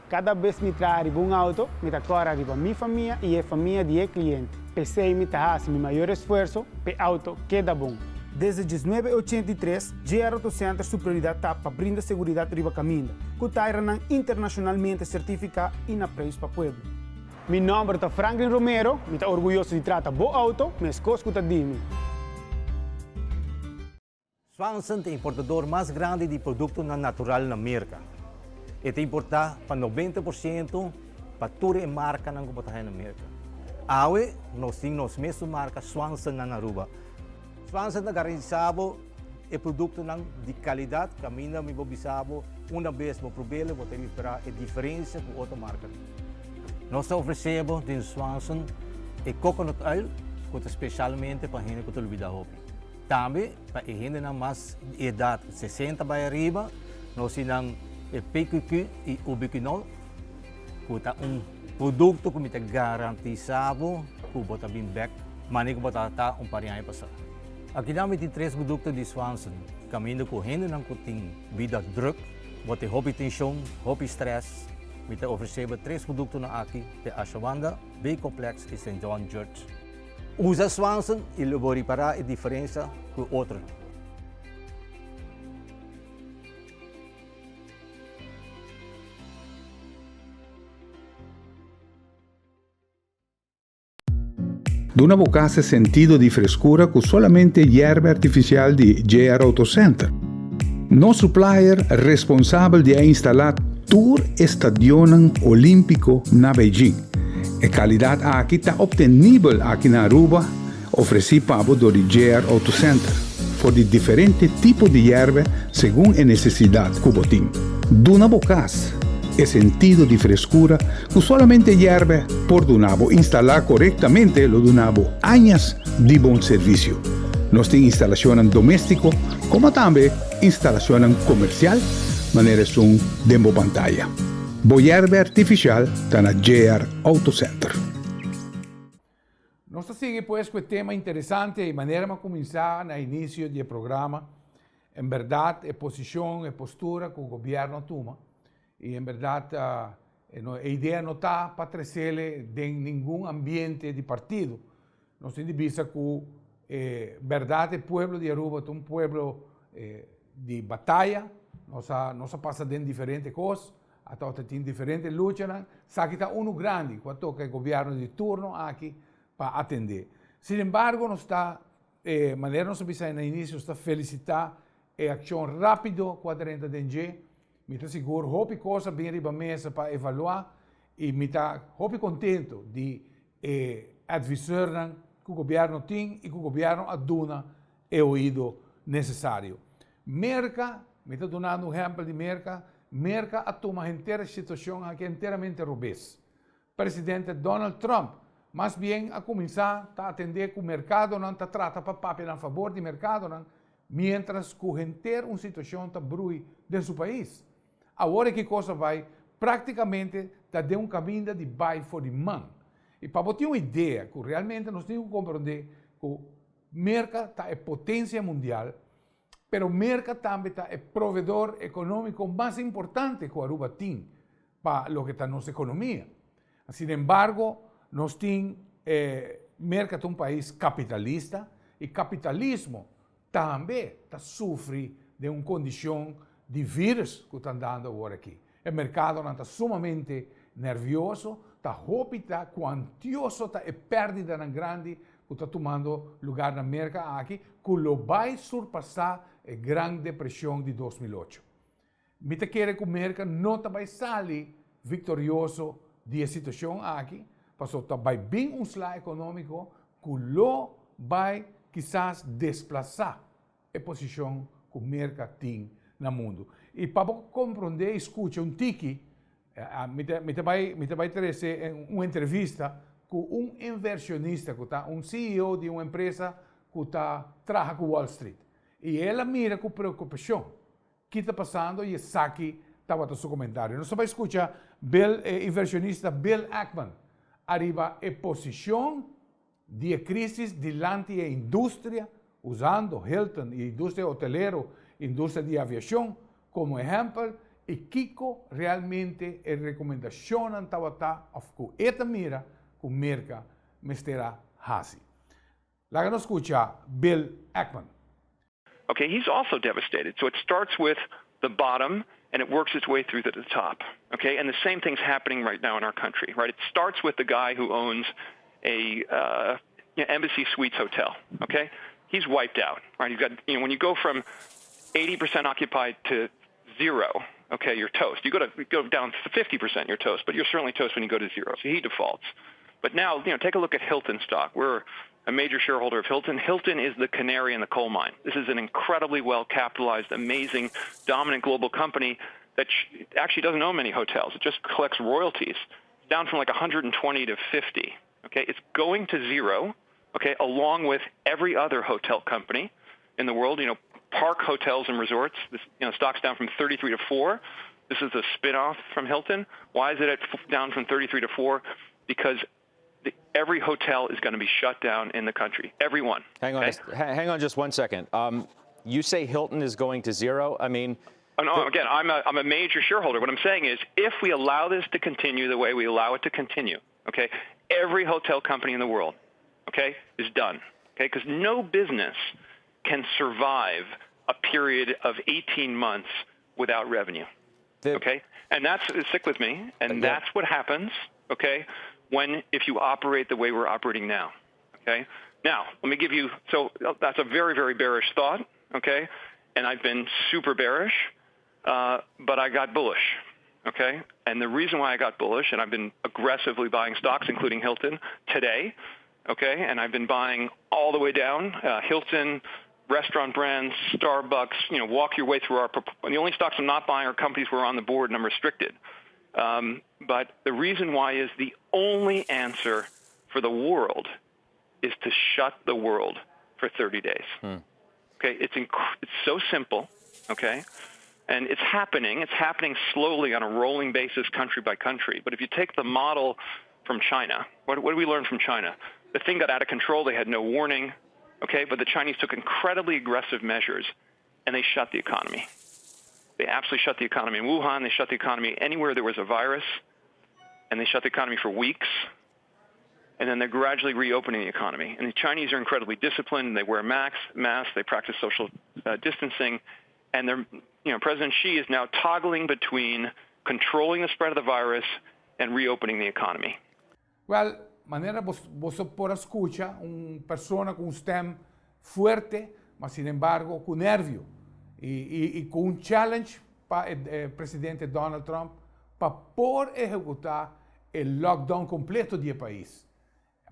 Cada vez me traz um auto, me decora arriba minha família e a família de cliente. Pensei me faz meu maior esforço para o auto queda bom. Desde 1983, JR Auto Center sua prioridade está para brindar segurança riba caminho, que está internacionalmente certificado e na preço para o povo. Meu nome é Franklin Romero, me está orgulhoso de tratar bom auto, mas coisa que dime. Swanson é o importador mais grande de produtos natural na América. Ito importa para 90% para toda a marca ng computahan na Amerika. Awe, nos mesmo marca Swanson na Aruba. Swanson na garantisabo e produto de qualidade, camina mi bobisabo, uma vez mo probele, mo temi para a diferença com outra marca. Nós oferecemos de Swanson e coconut oil, que especialmente para gente que tem vida hopi. Também para gente na mais idade 60 para arriba, nós temos o PQQ e ubiquinol, que é produto que me garantizado que bota bem back, mas que bota parinha passar. Aqui nós temos 3 produtos de Swanson, caminho correndo não tem vida druk, bota hobby tensão, hobby stress, me oferecemos 3 produtos na aqui, de Ashwanda, B-Complex e St. John Church. Usa Swanson e vou reparar a diferença com outro. de una bocase sentido de frescura con solamente hierba artificial de JR Auto Center. No supplier responsable de instalar tour estadio olímpico na Beijing. E calidad aquí está obtenible aquí na Aruba, ofrecida por el JR Auto Center, por de diferentes tipos de hierba según la necesidad cubotín. Duna bocas es sentido de frescura que solamente hierba por Dunabo instalar correctamente lo Dunabo años de buen servicio. Nos tiene instalación doméstico como también instalación comercial, manera son demo pantalla. Hierba artificial está na JR Auto Center. Nós seguimos pues com o tema interessante e maneira de começar no início do programa. Em verdade, a posição, a postura que o governo toma. E em verdade, a ideia não está para trazer de nenhum ambiente de partido. Nós temos de vista que, verdade, o povo de Aruba é um povo de batalha. Nós passamos de diferentes coisas. Até tem diferentes lutas. Sabe que está grande, quando toca o governo de turno aqui, para atender. Sin embargo, nós está, maneira nós pensar no início, está felicitar a ação rápida com a 30 de NG. Me está seguro, houve coisa bem riba mesa para avaliar e me está houve contento de advisar que o governo tem e que o governo aduna o ouvido necessário. Merca, me está dando exemplo de Merca a tomar inteira situação aqui inteiramente robusta. Presidente Donald Trump, mas bem a começar a atender que o mercado não está trata para papel a favor do mercado, não, mientras que uma situação está brui dentro do país. Agora que coisa vai, praticamente está de caminho de buy for demand. E para ter uma ideia, que realmente nós temos que compreender que o mercado está em potência mundial, mas o mercado também está o provedor econômico mais importante que o Aruba tem para o que está nossa economia. Sin embargo, nós temos mercado um país capitalista e capitalismo também sofre de uma condição de vírus que está andando agora aqui. O mercado está sumamente nervioso, está rápido, quantioso, está pérdida grande que está tomando lugar na América aqui, que lo vai surpassar a grande depressão de 2008. Me quer que o mercado não vai sair vitorioso da situação aqui, porque vai bem um slide econômico que lo vai quizás desplazar a posição que o mercado tem no mundo. E para compreender, escute um tiki, me vai trazer uma entrevista com inversionista, que CEO de uma empresa que trabalha com Wall Street. E ela mira com preocupação o que está passando e aqui estava no seu comentário. Nós vamos escutar inversionista Bill Ackman arriba a posição de crise diante da indústria, usando Hilton e indústria hoteleira, indústria de aviação como exemplo, e Kiko realmente a recomendação estava que esta mira que o mercado me estará fazendo. Lá nos escuta Bill Ackman. Okay, he's also devastated. So it starts with the bottom and it works its way through to the top. Okay, and the same thing's happening right now in our country, right? It starts with the guy who owns a Embassy Suites hotel. Okay, he's wiped out, right? He's got, when you go from 80% occupied to zero, okay, you're toast. You go down to 50%, you're toast, but you're certainly toast when you go to zero. So he defaults. But now, take a look at Hilton stock. We're a major shareholder of Hilton. Hilton is the canary in the coal mine. This is an incredibly well-capitalized, amazing, dominant global company that actually doesn't own many hotels. It just collects royalties. It's down from like 120 to 50. Okay, it's going to zero. Okay, along with every other hotel company in the world. Park Hotels and Resorts. This, stock's down from 33 to 4. This is a spin-off from Hilton. Why is it down from 33 to 4? Because every hotel is going to be shut down in the country. Every one. Hang on just 1 second. You say Hilton is going to zero? I mean... Again, I'm a major shareholder. What I'm saying is, if we allow this to continue the way we allow it to continue, okay, every hotel company in the world, okay, is done. Okay, because no business can survive a period of 18 months without revenue. Okay? And stick with me, and that's what happens, okay, if you operate the way we're operating now. Okay? Now, let me give you, so that's a very, very bearish thought, okay? And I've been super bearish, but I got bullish, okay? And the reason why I got bullish, and I've been aggressively buying stocks, including Hilton, today, okay? And I've been buying all the way down, Hilton, restaurant brands, Starbucks, walk your way through the only stocks I'm not buying are companies who are on the board and I'm restricted. But the reason why is the only answer for the world is to shut the world for 30 days. Okay, it's so simple, okay? And it's happening slowly on a rolling basis, country by country. But if you take the model from China, what do we learn from China? The thing got out of control, they had no warning, okay? But the Chinese took incredibly aggressive measures, and they shut the economy. They absolutely shut the economy. In Wuhan, they shut the economy anywhere there was a virus, and they shut the economy for weeks. And then they're gradually reopening the economy. And the Chinese are incredibly disciplined. They wear masks. They practice social distancing. And President Xi is now toggling between controlling the spread of the virus and reopening the economy. Well, manera vos por escucha una persona con un stem fuerte, mas sin embargo con nervio y con un challenge para el presidente Donald Trump para por ejecutar el lockdown completo del país.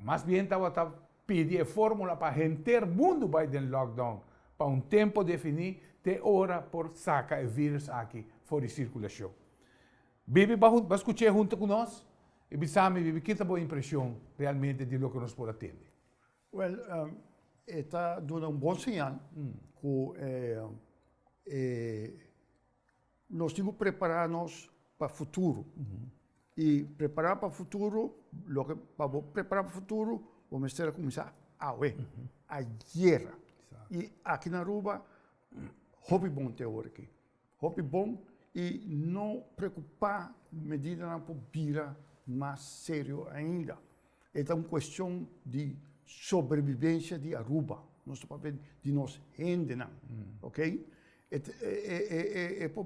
Más bien estaba pidiendo fórmula para gente el mundo vai del lockdown para un tiempo definido de hora por sacar el virus aquí fuera de circulación. Bibi va a escuchar junto con nosotros y Bibi, ¿qué es la impresión realmente de lo que nos puede atender? Well, está dando un buen señal que nós temos que prepararnos para o futuro. E preparar para o futuro, para preparar para o futuro, vamos ter que começar a guerra. E aqui na Aruba, hobby bom teórico. Hobby bom e não preocupar medida na pobira mais sério ainda. É uma questão de sobrevivência de Aruba. Não estou falando de nós ainda, ok? É para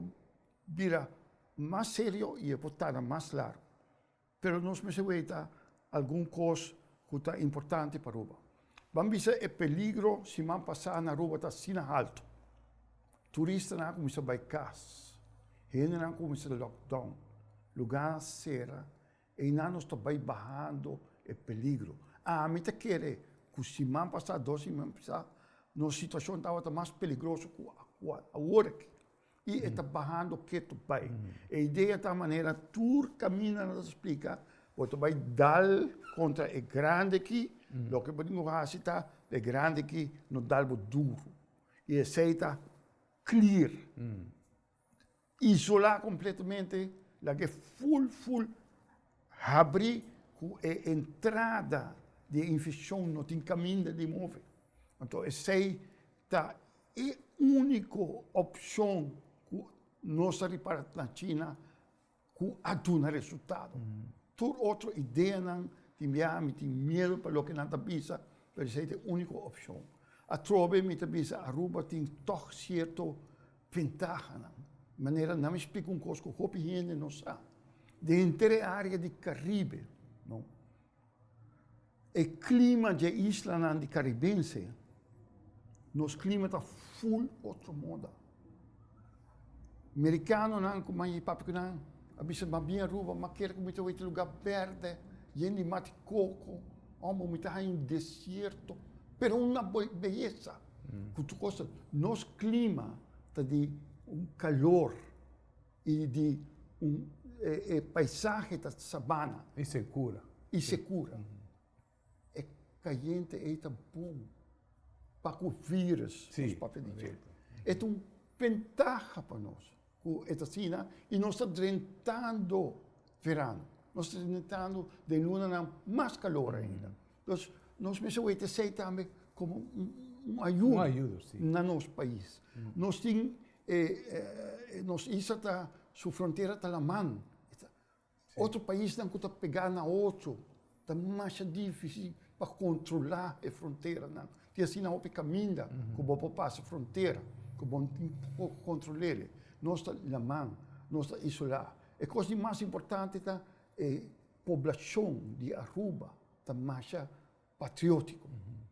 mais sério e é para estar mais largo. Mas nós precisamos alguma coisa que é importante para Aruba. Vamos ver o peligro se man passar na Aruba está assim alto. Turistas não começam a baicar, gente não começa a lockdown, lugar será e não nós estamos barrando o peligro. A mim te quer que se man passar 12 man passar, nossa situação estava mais perigosa que agora. E está barrando o que tu vai. A ideia da maneira, tu caminha a explicar, você vai dar contra o grande aqui, o que podemos fazer é grande aqui, no dar o duro. E aceita clear. Isolar completamente, lá que full, abrir a entrada de infecção, não tem caminho de mover. Então, essa é a única opção que nós para na China que aduna resultado. Toda outra ideia não tem medo para o que não está bisa, mas essa é a única opção. A trove me bisa Aruba tem toch certo ventaja, maneira não me explica coisa que o gente não sabe. De inteira área de Caribe, não. O clima de isla de caribense, nosso clima está full outro modo. Americano não, como aí papo não, abisa bem Aruba, mas quer que muito outro lugar verde, gente mate coco, muito em deserto, pero uma beleza. Que tu gosta, nosso clima está de calor e de paisagem da sabana. E segura. É caliente e tá bom para o vírus. É uma ventaja para nós. Esta cena e nós estamos enfrentando verão. Nós estamos enfrentando de luna mais calor ainda. Então, nós precisamos ser também como uma ajuda no nosso país. Nós temos, isso está, sua fronteira está na mão. Outro país não está pegando na outro. Está mais difícil para controlar a fronteira. Tem assim na outra caminho, que o povo passa a fronteira, que o povo controlar. Nós estamos na mão, nós estamos isolados. A coisa mais importante é a população de Aruba está mais patriótico.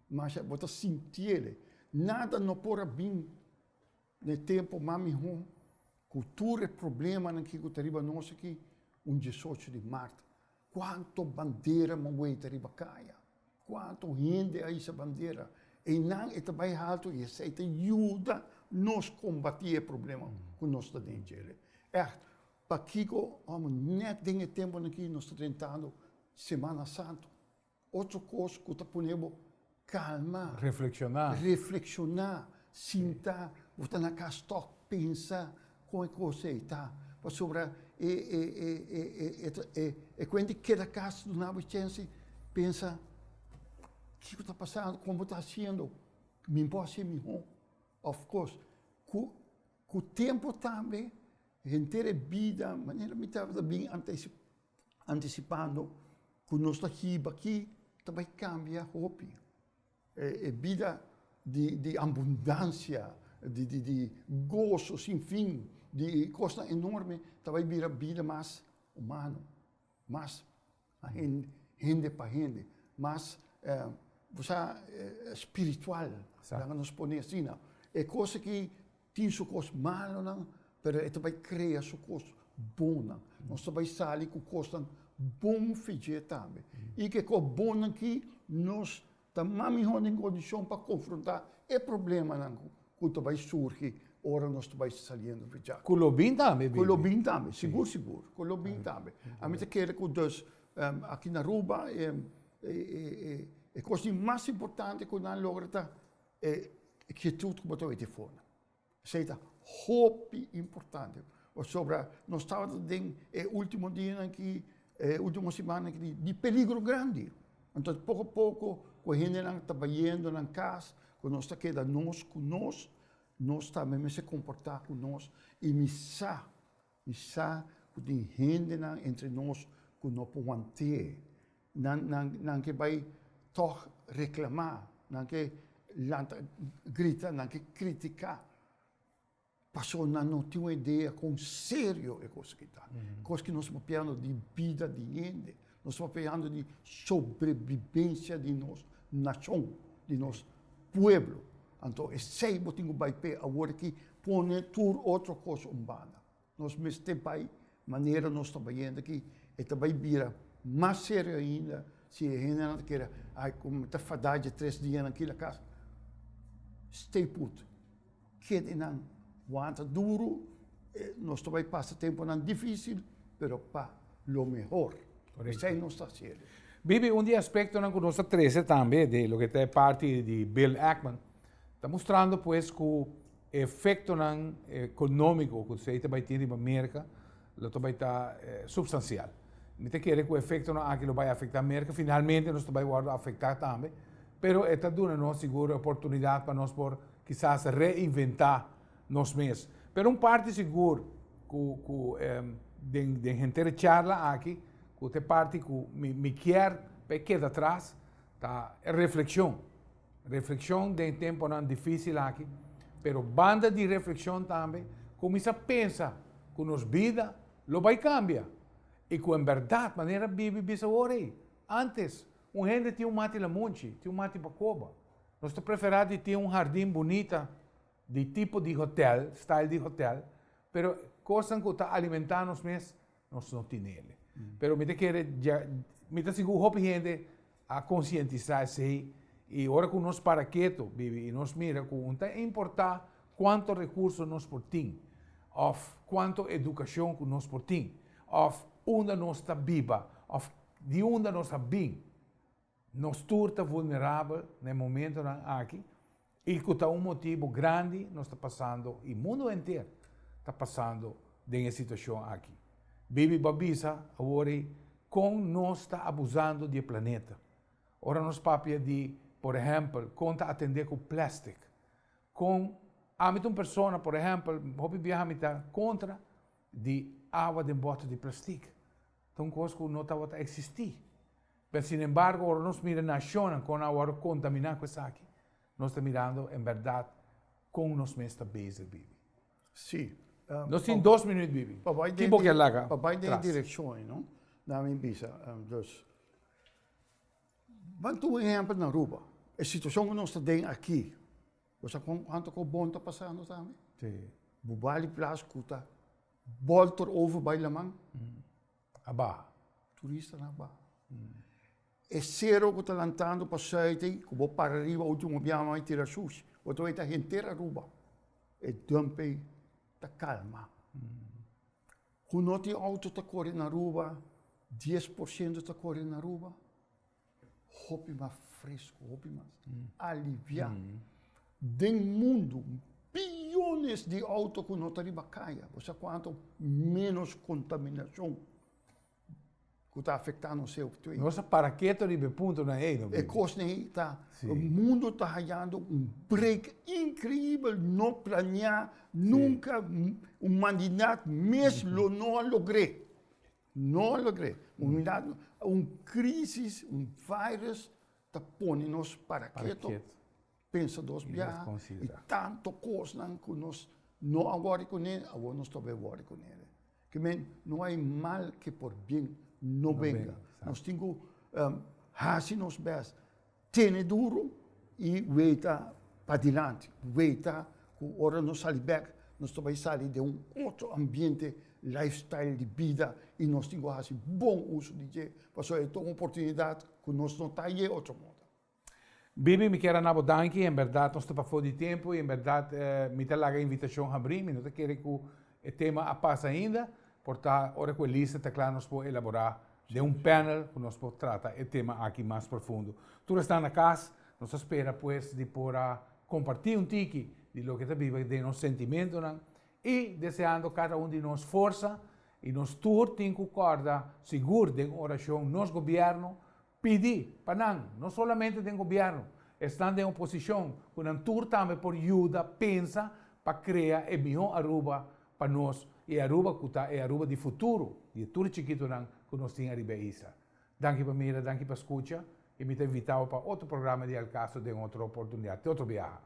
Mas você sentir, nada não pode vir no tempo mais cultura é problema que teriba nós aqui, 18 de março. Quanto bandeira manguei teriba caia, quanto gente aí essa bandeira. E não é também alto e essa ajuda nos combater o problema que nós estamos dentro. Para que net tem tempo aqui nós estamos tentando Semana Santa. Outra coisa que podemos calma, reflexionar, sentar, botar na casa, pensar como é que você está. Sobre quando cada casa do novo chance pensa o que está passando, como está sendo, me pode ser melhor. Of course, com o tempo também, a vida, maneira me estava bem antecipando, que nós aqui também cambia a roupa. É vida de abundância, de gozo sem fim, de coisa enorme, também vira vida mais humana, mais gente para gente, mais espiritual, nos põe assim. Não. É coisa que tem sua coisa mal, não, mas também cria sua coisa boa. Nós também saímos com coisa bom fazer também. E que com bom aqui, nós também em condição para confrontar o problema que também surge, ora nós também saindo de já. Com o Lobin também? Com o Lobin também, seguro. Com o Lobin também. A mim quer que aqui na Aruba, a coisa mais importante que nós logramos é que tudo que botou aí fora. Seja, hope importante. Sobre, nós estávamos no último dia aqui, última semana aqui, de peligro grande. Então, pouco a pouco, com a gente está trabalhando na casa, com nós está quedando nós também se comportar com nós e me sabe que tem gente entre nós que não pode ter, não que vai toch reclamar, não que gritar, não que criticar. Passou não tem uma ideia com sério é coisa que está, coisa que nós estamos falando de vida de gente, nós estamos falando de sobrevivência de nossa nação, de nosso povo. Então, esse motivo vai ter agora que põe tudo outra coisa urbana. Nós mesmo também, maneira nós trabalhando aqui, e também vira mais sério ainda, se a gente não quer, como está fadado de 3 dias naquela casa, stay put, que não aguenta duro, nós também passa tempo não difícil, mas para o melhor. Isso aí não está sério. Bibi, aspecto que nós trazemos também, de lo que é parte de Bill Ackman, está mostrando pues que o efeito econômico que você vai ter na América vai estar substancial. Não te quer que o efeito aqui vai afetar a América, finalmente nós vai afetar também, mas está dando uma segura oportunidade para nós por quizás reinventar nós mesmos. Mas parte seguro que de gente charla aqui, que parte que me quer queda atrás, tá reflexão. Reflexão de tempo não difícil aqui, pero banda de reflexão também, começa a pensar que nossa vida lo vai cambiar. E que, em verdade, maneira vive bisa hoje. Antes, gente tinha mate la monte, tinha mate bacoba. Nós preferimos ter jardim bonito, de tipo de hotel, style de hotel, pero coisa que está alimentando nós mesmos, nós não temos ele. Pero me está seguro gente a conscientizar-se. E agora que nós para quieto, vive, e nós mira que não importa quanto recursos nós temos, ou quanto educação que nós temos, ou onde nós está viva, ou de onde nós está bem, nós está vulnerável no momento aqui, e que está motivo grande, nós está passando, e o mundo inteiro está passando nessa situação aqui. Vive babisa, agora, com nós está abusando do planeta. Ora nós papia de por exemplo, conta atender com plástico. Com a uma pessoa, por exemplo, hobby viajar contra de água de bote de plástico. Então, coisa que não estava a existir. Mas, sin embargo, nós miramos na zona com a água contaminada com isso aqui. Nós estamos mirando, em verdade, com nós mesmos base, Sim. Nós temos 2 minutos, Bibi. Tipo que é lá. Papai tem direções, não? Na minha visa, Want um exemplo na Aruba, a situação que nós temos aqui, você quanto que bom está passando também? Sim. Bubali Plas Kuta, Boltor over bij Lamang, Aba. turista na ba. É zero que está lançando para sair, que vou para arriba, o último dia vai tirar sushi. O outro está inteira Aruba. É dumpe, está calma. Quando não tem auto está correndo na Aruba, 10% está correndo na Aruba, hopi mais fresco, hopi mais aliviar. Dentro do mundo, bilhões de autos que não estão caia. Você quanto menos contaminação que está afetando o seu tweet. Nossa paraquedo de ponto na não. É coisa tá. O mundo está ganhando break incrível, não planear, nunca humanidade mesmo não logrou. Não logrou. Crise, vírus, está pondo nos paraquedos. Pensa dos viagens, e tanto coisa que nós não agora com ele, agora nós também agora com ele. Que não há mal que por bem não venga. Nós temos fazer nos best, ter duro e veita para diante, veita que hora nós sair back, nós também sair de outro ambiente, lifestyle de vida e nós temos que fazer bom uso de dia, porque é uma oportunidade que nós não está aí outro modo. Bibi, me quero nabo danke, em verdade, nós estamos fora de tempo, e em verdade, me tem lá a invitação a abrir, não quero que o tema a passa ainda, portanto, hora que a lista está claro, nós podemos elaborar de panel que nós podemos tratar o tema aqui mais profundo. Tu está na casa, nós espera, pues, de poder compartilhar tiki de lo que está vivo, de nos sentimentos, e desejando cada de nós força, e nós todos temos que acordar seguro de oração, nos governo, pedir para não somente do governo, estão em oposição, quando todos também por ajuda, pensa, para criar a melhor Aruba para nós, e a Aruba que é a Aruba de futuro, e tudo chiquito que nós temos a isso. Danke para mira, danke para escuta, e me te invitava para outro programa de Al Caso de outra oportunidade, de outro viaje.